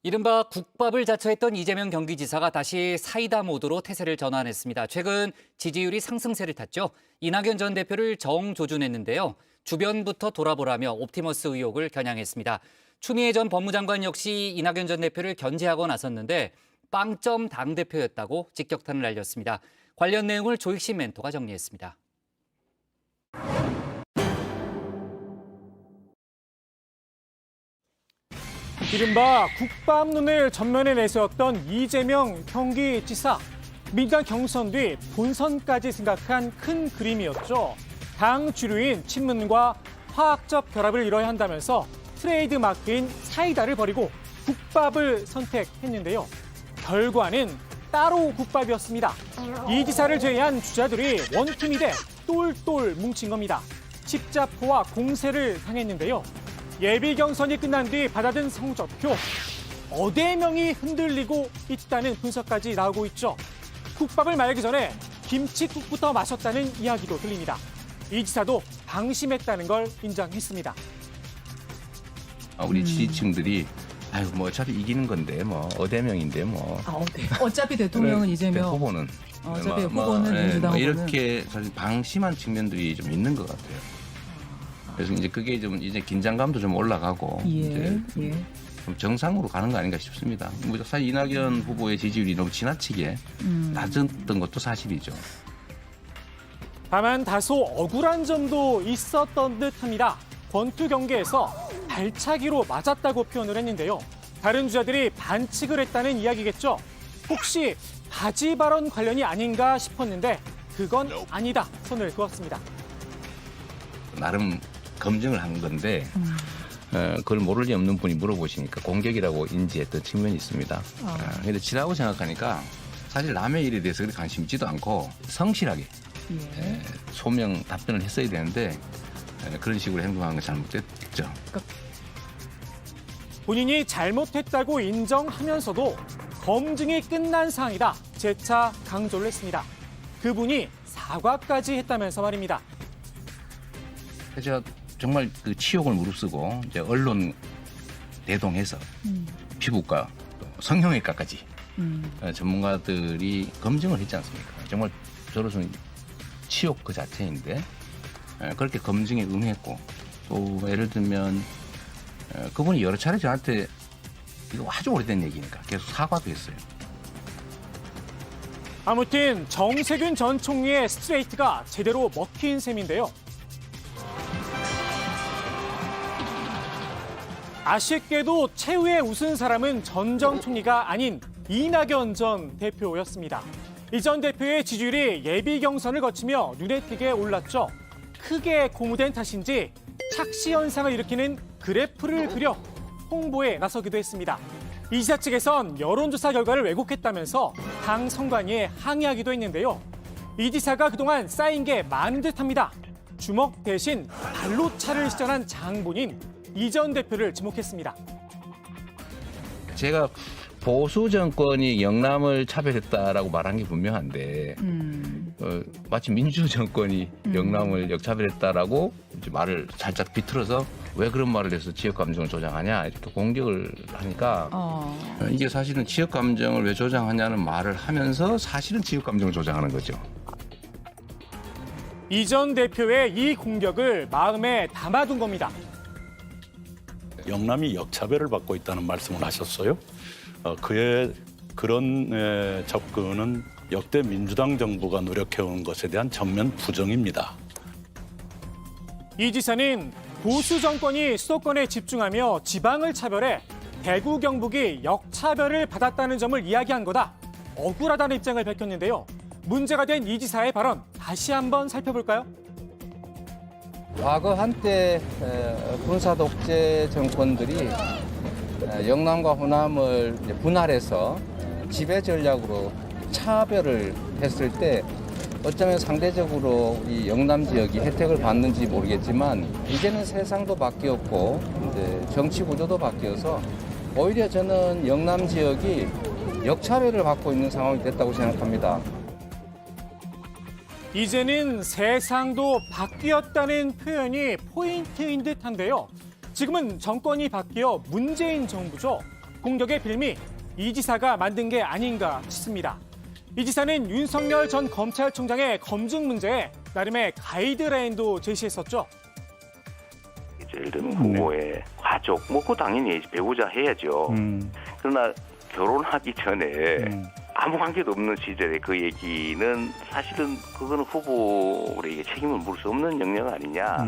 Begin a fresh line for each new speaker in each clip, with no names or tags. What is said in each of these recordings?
이른바 국밥을 자처했던 이재명 경기지사가 다시 사이다 모드로 태세를 전환했습니다. 최근 지지율이 상승세를 탔죠. 이낙연 전 대표를 정조준했는데요. 주변부터 돌아보라며 옵티머스 의혹을 겨냥했습니다. 추미애 전 법무장관 역시 이낙연 전 대표를 견제하고 나섰는데 빵점 당대표였다고 직격탄을 날렸습니다. 관련 내용을 조익신 멘토가 정리했습니다.
이른바 국밥론을 전면에 내세웠던 이재명 경기지사. 민주당 경선 뒤 본선까지 생각한 큰 그림이었죠. 당 주류인 친문과 화학적 결합을 이뤄야 한다면서 트레이드 마크인 사이다를 버리고 국밥을 선택했는데요. 결과는 따로 국밥이었습니다. 이 지사를 제외한 주자들이 원팀이 돼 똘똘 뭉친 겁니다. 십자포와 공세를 당했는데요. 예비 경선이 끝난 뒤 받아든 성적표, 어대명이 흔들리고 있다는 분석까지 나오고 있죠. 국밥을 말기 전에 김치국부터 마셨다는 이야기도 들립니다. 이 지사도 방심했다는 걸 인정했습니다.
우리 지지층들이 아유 뭐 어차피 이기는 건데 뭐 어대명인데 뭐
네. 어차피 대통령은 이재명
후보는
어차피 후보는 민주당 후보는
이렇게 사실 방심한 측면들이 좀 있는 것 같아요. 그래서 이제 그게 좀 이제 긴장감도 좀 올라가고 이제 좀 정상으로 가는 거 아닌가 싶습니다. 뭐 사실 이낙연 후보의 지지율이 너무 지나치게 낮았던 것도 사실이죠.
다만 다소 억울한 점도 있었던 듯합니다. 권투 경기에서 발차기로 맞았다고 표현을 했는데요. 다른 주자들이 반칙을 했다는 이야기겠죠. 혹시 바지 발언 관련이 아닌가 싶었는데 그건 아니다. 손을 그었습니다.
나름 검증을 한 건데 그걸 모를 리 없는 분이 물어보시니까 공격이라고 인지했던 측면이 있습니다. 그런데 지나고 생각하니까 사실 남의 일에 대해서 그렇게 관심 있지도 않고 성실하게 소명 답변을 했어야 되는데 그런 식으로 행동한 건 잘못됐죠.
본인이 잘못했다고 인정하면서도 검증이 끝난 사항이다. 재차 강조를 했습니다. 그분이 사과까지 했다면서 말입니다.
제가 정말 그 치욕을 무릅쓰고 이제 언론 대동해서 피부과, 또 성형외과까지 전문가들이 검증을 했지 않습니까? 정말 저로서는 치욕 그 자체인데 그렇게 검증에 응했고 또 예를 들면 그분이 여러 차례 저한테 이거 아주 오래된 얘기니까 계속 사과도 했어요.
아무튼 정세균 전 총리의 스트레이트가 제대로 먹힌 셈인데요. 아쉽게도 최후의 웃은 사람은 전 전 총리가 아닌 이낙연 전 대표였습니다. 이 전 대표의 지지율이 예비 경선을 거치며 눈에 띄게 올랐죠. 크게 고무된 탓인지 착시 현상을 일으키는 그래프를 그려 홍보에 나서기도 했습니다. 이 지사 측에선 여론조사 결과를 왜곡했다면서 당 선관위에 항의하기도 했는데요. 이 지사가 그동안 쌓인 게 많은 듯합니다. 주먹 대신 발로 차를 시전한 장본인 이 전 대표를 지목했습니다.
제가 보수 정권이 영남을 차별했다라고 말한 게 분명한데 마치 민주 정권이 영남을 역차별했다라고 이제 말을 살짝 비틀어서 왜 그런 말을 해서 지역 감정을 조장하냐 이렇게 공격을 하니까 이게 사실은 지역 감정을 왜 조장하냐는 말을 하면서 사실은 지역 감정을 조장하는 거죠.
이 전 대표의 이 공격을 마음에 담아둔 겁니다.
영남이 역차별을 받고 있다는 말씀을 하셨어요. 그의 그런 접근은 역대 민주당 정부가 노력해온 것에 대한 전면 부정입니다.
이 지사는 보수 정권이 수도권에 집중하며 지방을 차별해 대구 경북이 역차별을 받았다는 점을 이야기한 거다. 억울하다는 입장을 밝혔는데요. 문제가 된 이 지사의 발언 다시 한번 살펴볼까요?
과거 한때 군사 독재 정권들이 영남과 호남을 분할해서 지배 전략으로 차별을 했을 때 어쩌면 상대적으로 이 영남 지역이 혜택을 받는지 모르겠지만 이제는 세상도 바뀌었고 이제 정치 구조도 바뀌어서 오히려 저는 영남 지역이 역차별을 받고 있는 상황이 됐다고 생각합니다.
이제는 세상도 바뀌었다는 표현이 포인트인 듯한데요. 지금은 정권이 바뀌어 문재인 정부죠. 공격의 빌미 이 지사가 만든 게 아닌가 싶습니다. 이 지사는 윤석열 전 검찰총장의 검증 문제에 나름의 가이드라인도 제시했었죠.
예를 들면 부모의 가족, 그거 당연히 배우자 해야죠. 그러나 결혼하기 전에 아무 관계도 없는 시절에 그 얘기는 사실은 그거는 후보에게 책임을 물을 수 없는 영역 아니냐.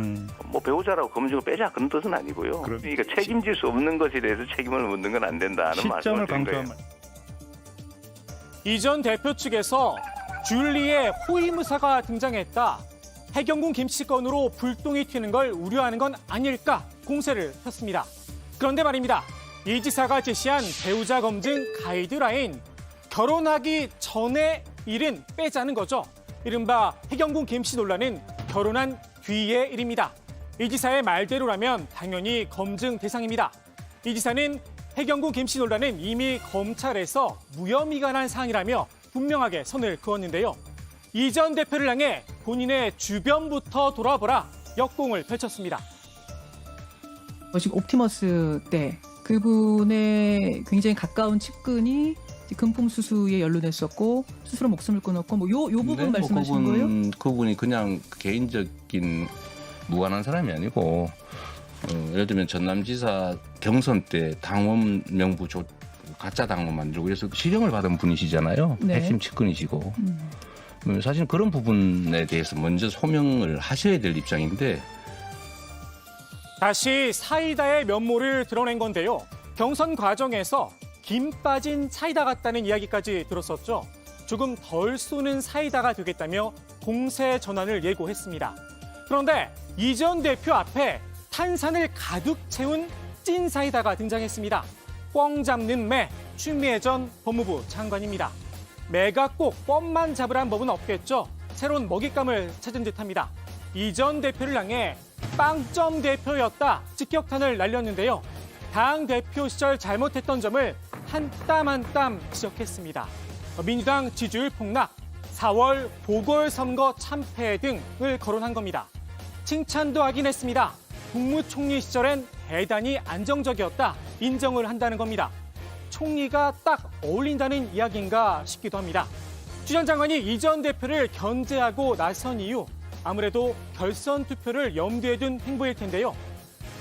뭐 배우자라고 검증을 빼자 그런 뜻은 아니고요. 그러니까 책임질 수 없는 것에 대해서 책임을 묻는 건 안 된다는 말씀을 드린 거예요.
이 전 대표 측에서 줄리의 호위무사가 등장했다. 해경군 김씨 건으로 불똥이 튀는 걸 우려하는 건 아닐까 공세를 폈습니다. 그런데 말입니다. 이 지사가 제시한 배우자 검증 가이드라인, 결혼하기 전에 일은 빼자는 거죠. 이른바 해경군 김씨 논란은 결혼한 뒤의 일입니다. 이 지사의 말대로라면 당연히 검증 대상입니다. 이 지사는 해경군 김씨 논란은 이미 검찰에서 무혐의가 사항이라며 분명하게 선을 그었는데요. 이 전 대표를 향해 본인의 주변부터 돌아보라 역공을 펼쳤습니다.
지금 옵티머스 때 그분의 굉장히 가까운 측근이 금품수수에 연루됐었고 스스로 목숨을 끊었고 요 부분 말씀하시는 거예요?
그분이 그냥 개인적인 무관한 사람이 아니고 예를 들면 전남지사 경선 때 당원 명부 가짜 당원 만들고 그래서 실형을 받은 분이시잖아요.
네.
핵심 측근이시고. 사실 그런 부분에 대해서 먼저 소명을 하셔야 될 입장인데
다시 사이다의 면모를 드러낸 건데요. 경선 과정에서 김 빠진 사이다 같다는 이야기까지 들었었죠. 조금 덜 쏘는 사이다가 되겠다며 공세 전환을 예고했습니다. 그런데 이 전 대표 앞에 탄산을 가득 채운 찐 사이다가 등장했습니다. 뻥 잡는 매, 추미애 전 법무부 장관입니다. 매가 꼭 뻥만 잡으란 법은 없겠죠. 새로운 먹잇감을 찾은 듯합니다. 이 전 대표를 향해 빵점 대표였다 직격탄을 날렸는데요. 당 대표 시절 잘못했던 점을 한 땀 한 땀 지적했습니다. 민주당 지지율 폭락, 4월 보궐선거 참패 등을 거론한 겁니다. 칭찬도 하긴 했습니다. 국무총리 시절엔 대단히 안정적이었다 인정을 한다는 겁니다. 총리가 딱 어울린다는 이야기인가 싶기도 합니다. 추 전 장관이 이 전 대표를 견제하고 나선 이유, 아무래도 결선 투표를 염두에 둔 행보일 텐데요.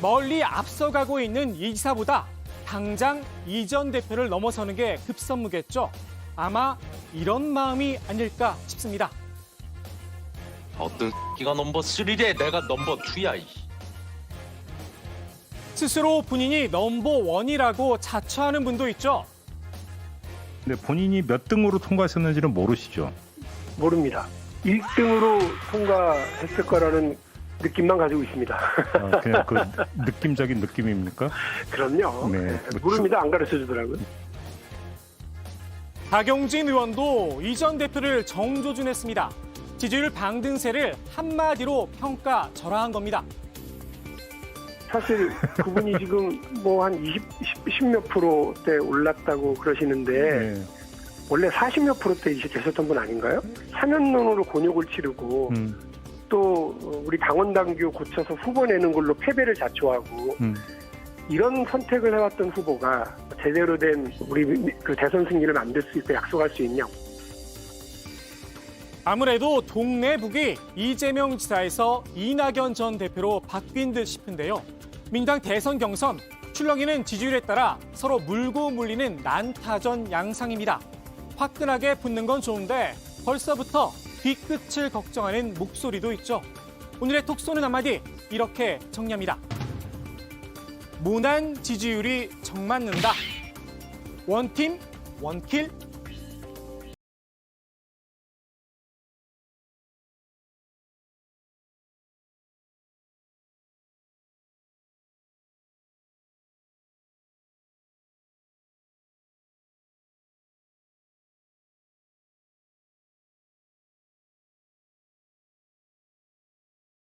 멀리 앞서가고 있는 이 지사보다 당장 이 전 대표를 넘어서는 게 급선무겠죠. 아마 이런 마음이 아닐까 싶습니다.
어떤 X가 넘버 3래 내가 넘버 2야.
스스로 본인이 넘버1이라고 자처하는 분도 있죠.
근데 본인이 몇 등으로 통과했었는지는 모르시죠?
모릅니다. 1등으로 통과했을 거라는 느낌만 가지고 있습니다.
그냥 그 느낌적인 느낌입니까?
그럼요.
네.
모릅니다. 안 가르쳐 주더라고요.
박용진 의원도 이 전 대표를 정조준했습니다. 지지율 방등세를 한마디로 평가 절하한 겁니다.
사실 그분이 지금 뭐 한 10몇 프로대 올랐다고 그러시는데
네.
원래 40몇 프로대 계셨던 분 아닌가요? 사면론으로 곤욕을 치르고 또 우리 당원 당규 고쳐서 후보 내는 걸로 패배를 자초하고 이런 선택을 해왔던 후보가 제대로 된 우리 그 대선 승리를 만들 수 있고 약속할 수 있냐?
아무래도 동네 북이 이재명 지사에서 이낙연 전 대표로 바뀐 듯 싶은데요. 민당 대선 경선 출렁이는 지지율에 따라 서로 물고 물리는 난타전 양상입니다. 화끈하게 붙는 건 좋은데 벌써부터 뒤끝을 걱정하는 목소리도 있죠. 오늘의 톡 쏘는 한마디 이렇게 정리합니다. 무난 지지율이 정맞는다. 원팀 원킬